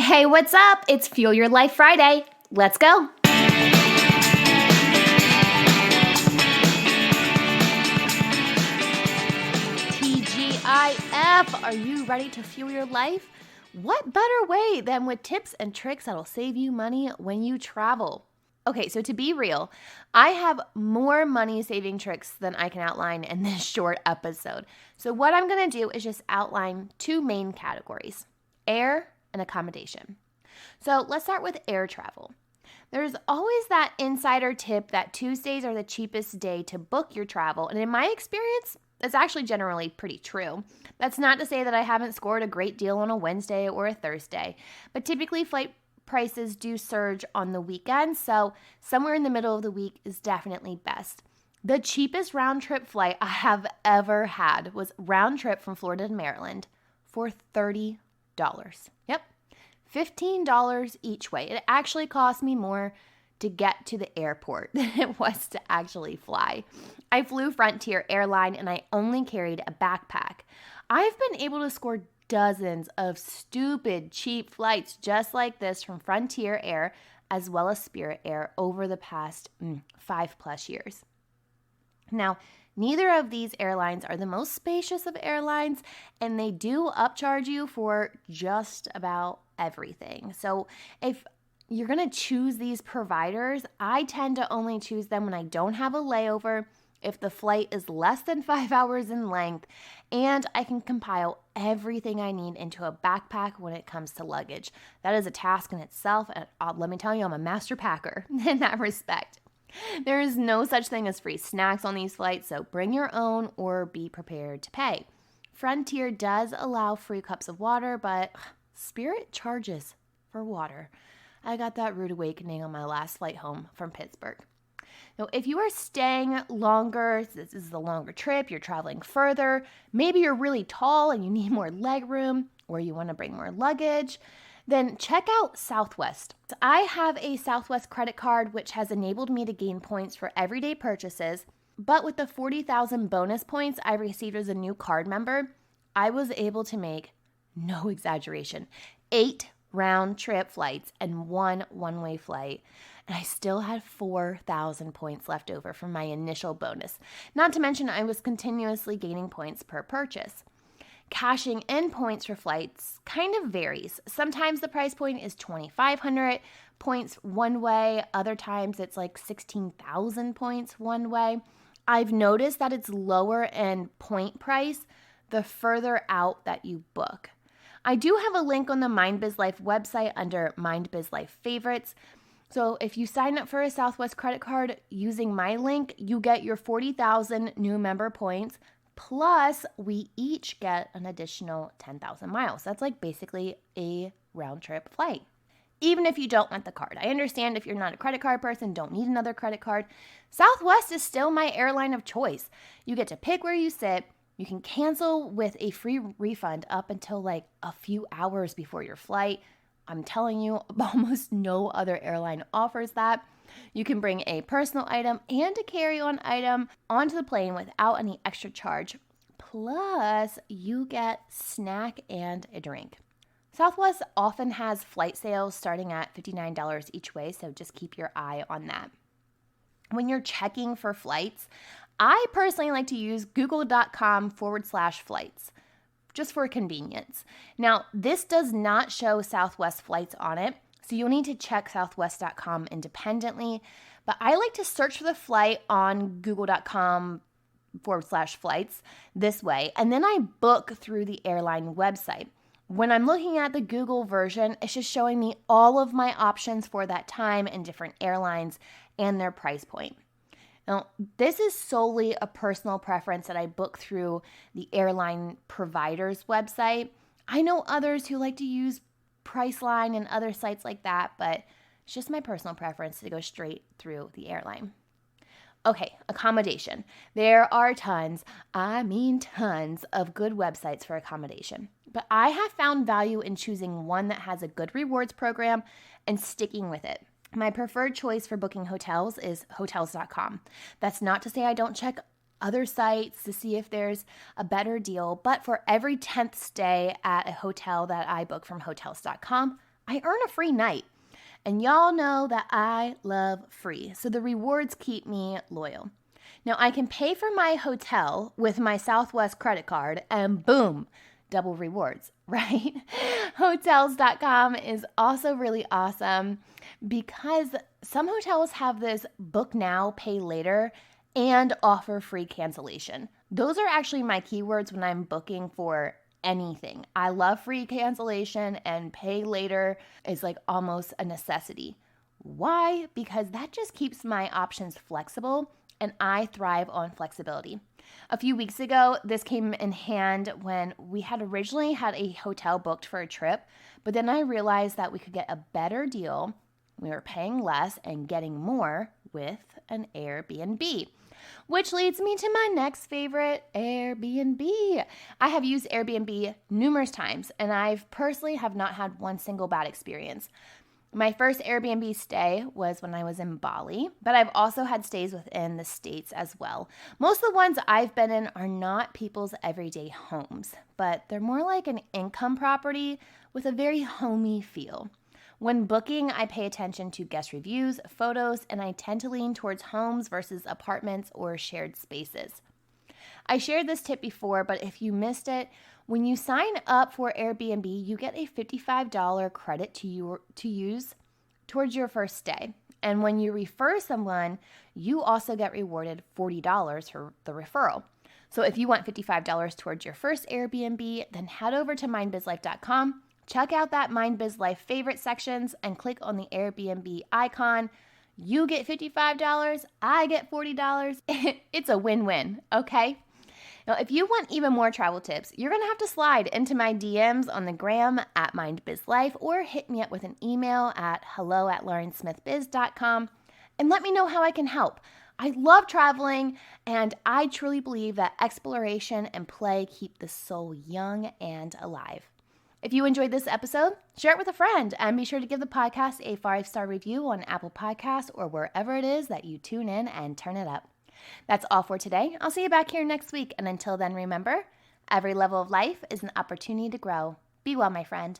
Hey, what's up? It's Fuel Your Life Friday. Let's go. TGIF, are you ready to fuel your life? What better way than with tips and tricks that'll save you money when you travel? Okay, so to be real, I have more money-saving tricks than I can outline in this short episode. So what I'm going to do is just outline two main categories, air and accommodation. So let's start with air travel. There's always that insider tip that Tuesdays are the cheapest day to book your travel, and in my experience, it's actually generally pretty true. That's not to say that I haven't scored a great deal on a Wednesday or a Thursday, but typically flight prices do surge on the weekend, so somewhere in the middle of the week is definitely best. The cheapest round-trip flight I have ever had was round trip from Florida to Maryland for $30. Yep, $15 each way. It actually cost me more to get to the airport than it was to actually fly. I flew Frontier Airline and I only carried a backpack. I've been able to score dozens of stupid cheap flights just like this from Frontier Air as well as Spirit Air over the past 5+ years. Now, neither of these airlines are the most spacious of airlines, and they do upcharge you for just about everything. So if you're going to choose these providers, I tend to only choose them when I don't have a layover, if the flight is less than 5 hours in length, and I can compile everything I need into a backpack when it comes to luggage. That is a task in itself, and let me tell you, I'm a master packer in that respect. There is no such thing as free snacks on these flights, so bring your own or be prepared to pay. Frontier does allow free cups of water, but Spirit charges for water. I got that rude awakening on my last flight home from Pittsburgh. Now, if you are staying longer, this is a longer trip, you're traveling further, maybe you're really tall and you need more leg room, or you want to bring more luggage, then check out Southwest. I have a Southwest credit card, which has enabled me to gain points for everyday purchases, but with the 40,000 bonus points I received as a new card member, I was able to make, no exaggeration, 8 round-trip flights and 1 one-way flight, and I still had 4,000 points left over from my initial bonus. Not to mention I was continuously gaining points per purchase. Cashing in points for flights kind of varies. Sometimes the price point is 2,500 points one way. Other times it's like 16,000 points one way. I've noticed that it's lower in point price the further out that you book. I do have a link on the MindBizLife website under MindBizLife favorites. So if you sign up for a Southwest credit card using my link, you get your 40,000 new member points. Plus, we each get an additional 10,000 miles. That's like basically a round-trip flight. Even if you don't want the card. I understand if you're not a credit card person, don't need another credit card. Southwest is still my airline of choice. You get to pick where you sit. You can cancel with a free refund up until like a few hours before your flight. I'm telling you, almost no other airline offers that. You can bring a personal item and a carry-on item onto the plane without any extra charge. Plus, you get snack and a drink. Southwest often has flight sales starting at $59 each way, so just keep your eye on that. When you're checking for flights, I personally like to use google.com/flights. Just for convenience. Now, this does not show Southwest flights on it, so you'll need to check southwest.com independently, but I like to search for the flight on google.com/flights this way, and then I book through the airline website. When I'm looking at the Google version, it's just showing me all of my options for that time and different airlines and their price point. Now, this is solely a personal preference that I book through the airline provider's website. I know others who like to use Priceline and other sites like that, but it's just my personal preference to go straight through the airline. Okay, accommodation. There are tons of good websites for accommodation, but I have found value in choosing one that has a good rewards program and sticking with it. My preferred choice for booking hotels is hotels.com. That's not to say I don't check other sites to see if there's a better deal, but for every 10th stay at a hotel that I book from hotels.com, I earn a free night. And y'all know that I love free, so the rewards keep me loyal. Now, I can pay for my hotel with my Southwest credit card, and boom, double rewards, right? Hotels.com is also really awesome because some hotels have this book now, pay later, and offer free cancellation. Those are actually my keywords when I'm booking for anything. I love free cancellation, and pay later is like almost a necessity. Why? Because that just keeps my options flexible, and I thrive on flexibility. A few weeks ago, this came in hand when we had originally had a hotel booked for a trip, but then I realized that we could get a better deal. We were paying less and getting more with an Airbnb. Which leads me to my next favorite, Airbnb. I have used Airbnb numerous times, and I've personally have not had one single bad experience. My first Airbnb stay was when I was in Bali, but I've also had stays within the States as well. Most of the ones I've been in are not people's everyday homes, but they're more like an income property with a very homey feel. When booking, I pay attention to guest reviews, photos, and I tend to lean towards homes versus apartments or shared spaces. I shared this tip before, but if you missed it, when you sign up for Airbnb, you get a $55 credit to use towards your first stay. And when you refer someone, you also get rewarded $40 for the referral. So if you want $55 towards your first Airbnb, then head over to mindbizlife.com, check out that MindBizLife favorite sections, and click on the Airbnb icon. You get $55, I get $40. It's a win-win, okay? Now, if you want even more travel tips, you're going to have to slide into my DMs on the gram at MindBizLife or hit me up with an email at hello@laurensmithbiz.com and let me know how I can help. I love traveling, and I truly believe that exploration and play keep the soul young and alive. If you enjoyed this episode, share it with a friend and be sure to give the podcast a 5-star review on Apple Podcasts or wherever it is that you tune in and turn it up. That's all for today. I'll see you back here next week. And until then, remember, every level of life is an opportunity to grow. Be well, my friend.